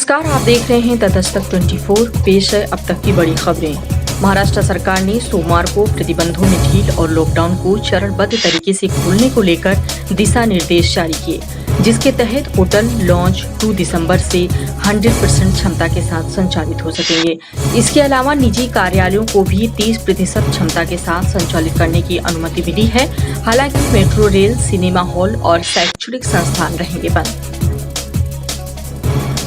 नमस्कार, आप देख रहे हैं द दस्तक 24। पेश है अब तक की बड़ी खबरें। महाराष्ट्र सरकार ने सोमवार को प्रतिबंधों में ढील और लॉकडाउन को चरणबद्ध तरीके से खोलने को लेकर दिशा निर्देश जारी किए, जिसके तहत होटल लॉन्च 2 दिसंबर से 100% क्षमता के साथ संचालित हो सकेंगे। इसके अलावा निजी कार्यालयों को भी 30% क्षमता के साथ संचालित करने की अनुमति मिली है। हालांकि मेट्रो रेल, सिनेमा हॉल और शैक्षणिक संस्थान रहेंगे बंद।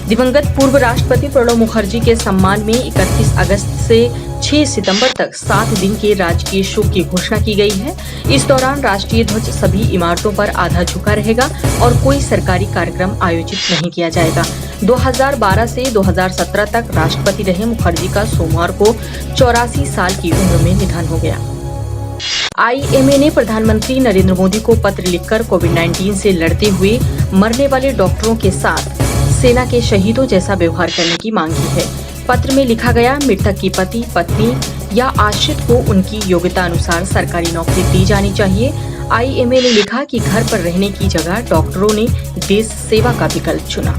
दिवंगत पूर्व राष्ट्रपति प्रणब मुखर्जी के सम्मान में 31 अगस्त से 6 सितंबर तक 7 दिन के राजकीय शोक की घोषणा की गई है। इस दौरान राष्ट्रीय ध्वज सभी इमारतों पर आधा झुका रहेगा और कोई सरकारी कार्यक्रम आयोजित नहीं किया जाएगा। 2012 से 2017 तक राष्ट्रपति रहे मुखर्जी का सोमवार को 84 साल की उम्र में निधन हो गया। IMA ने प्रधानमंत्री नरेंद्र मोदी को पत्र लिखकर कोविड-19 से लड़ते हुए मरने वाले डॉक्टरों के साथ सेना के शहीदों जैसा व्यवहार करने की मांग की है। पत्र में लिखा गया, मृतक की पति, पत्नी या आश्रित को उनकी योग्यता अनुसार सरकारी नौकरी दी जानी चाहिए। IMA ने लिखा कि घर पर रहने की जगह डॉक्टरों ने देश सेवा का विकल्प चुना।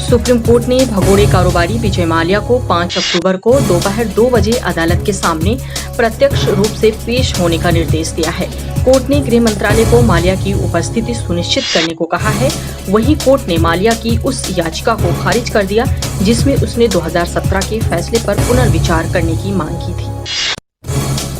सुप्रीम कोर्ट ने भगोड़े कारोबारी विजय माल्या को 5 अक्टूबर को दोपहर 2 बजे अदालत के सामने प्रत्यक्ष रूप से पेश होने का निर्देश दिया है। कोर्ट ने गृह मंत्रालय को माल्या की उपस्थिति सुनिश्चित करने को कहा है। वहीं कोर्ट ने माल्या की उस याचिका को खारिज कर दिया जिसमें उसने 2017 के फैसले पर पुनर्विचार करने की मांग की थी।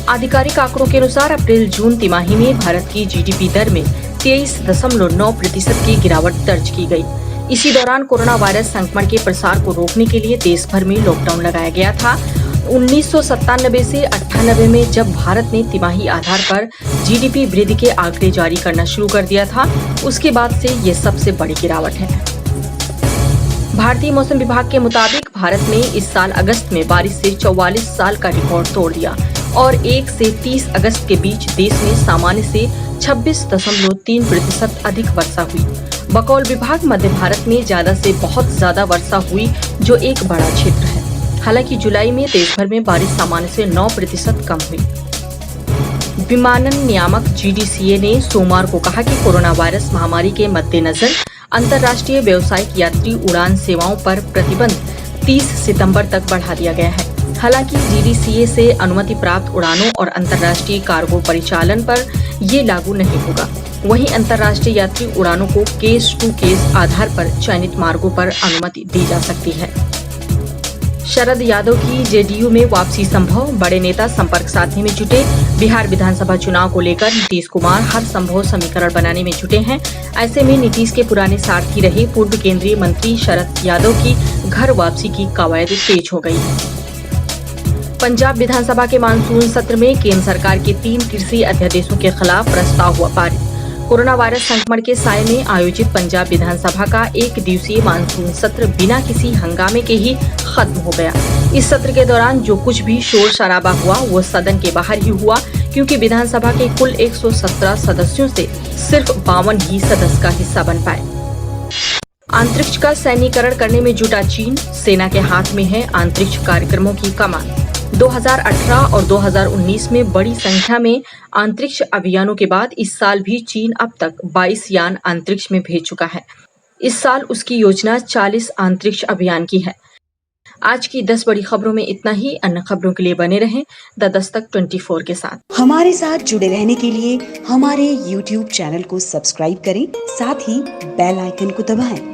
आधिकारिक आंकड़ों के अनुसार अप्रैल-जून तिमाही में भारत की GDP दर में 23.9% की गिरावट दर्ज की गई। इसी दौरान कोरोना वायरस संक्रमण के प्रसार को रोकने के लिए देश भर में लॉकडाउन लगाया गया था। 1997 से 98 में जब भारत ने तिमाही आधार पर GDP वृद्धि के आंकड़े जारी करना शुरू कर दिया था, उसके बाद से ये सबसे बड़ी गिरावट है। भारतीय मौसम विभाग के मुताबिक भारत ने इस साल अगस्त में बारिश से 44 साल का रिकॉर्ड तोड़ दिया और 1 से 30 अगस्त के बीच देश में सामान्य से 26.3% अधिक वर्षा हुई। बकौल विभाग मध्य भारत में ज्यादा से बहुत ज्यादा वर्षा हुई, जो एक बड़ा क्षेत्र है। हालांकि जुलाई में देश भर में बारिश सामान्य से 9% कम हुई। विमानन नियामक GDCA ने सोमवार को कहा कि कोरोना वायरस महामारी के मद्देनजर अंतर्राष्ट्रीय व्यावसायिक यात्री उड़ान सेवाओं पर प्रतिबंध 30 सितंबर तक बढ़ा दिया गया है। हालांकि GDCA से अनुमति प्राप्त उड़ानों और अंतर्राष्ट्रीय कार्गो परिचालन पर ये लागू नहीं होगा। वहीं अंतर्राष्ट्रीय यात्री उड़ानों को केस टू केस आधार पर चयनित मार्गों पर अनुमति दी जा सकती है। शरद यादव की JDU में वापसी संभव, बड़े नेता संपर्क साधने में जुटे। बिहार विधानसभा चुनाव को लेकर नीतीश कुमार हर संभव समीकरण बनाने में जुटे हैं। ऐसे में नीतीश के पुराने सारथी रहे पूर्व केंद्रीय मंत्री शरद यादव की घर वापसी की कवायद तेज हो गई है। पंजाब विधानसभा के मानसून सत्र में केंद्र सरकार के 3 कृषि अध्यादेशों के खिलाफ प्रस्ताव हुआ पारित। कोरोना वायरस संक्रमण के साए में आयोजित पंजाब विधानसभा का 1 दिवसीय मानसून सत्र बिना किसी हंगामे के ही खत्म हो गया। इस सत्र के दौरान जो कुछ भी शोर शराबा हुआ वो सदन के बाहर ही हुआ, क्योंकि विधानसभा के कुल 117 सदस्यों से सिर्फ 52 ही सदस्य का हिस्सा बन पाए। अंतरिक्ष का सैन्यीकरण करने में जुटा चीन, सेना के हाथ में है अंतरिक्ष कार्यक्रमों की कमान। 2018 और 2019 में बड़ी संख्या में अंतरिक्ष अभियानों के बाद इस साल भी चीन अब तक 22 यान अंतरिक्ष में भेज चुका है। इस साल उसकी योजना 40 अंतरिक्ष अभियान की है। आज की 10 बड़ी खबरों में इतना ही। अन्य खबरों के लिए बने रहें द दस्तक 24 के साथ। हमारे साथ जुड़े रहने के लिए हमारे YouTube चैनल को सब्सक्राइब करें, साथ ही बेल आइकन को दबाएं।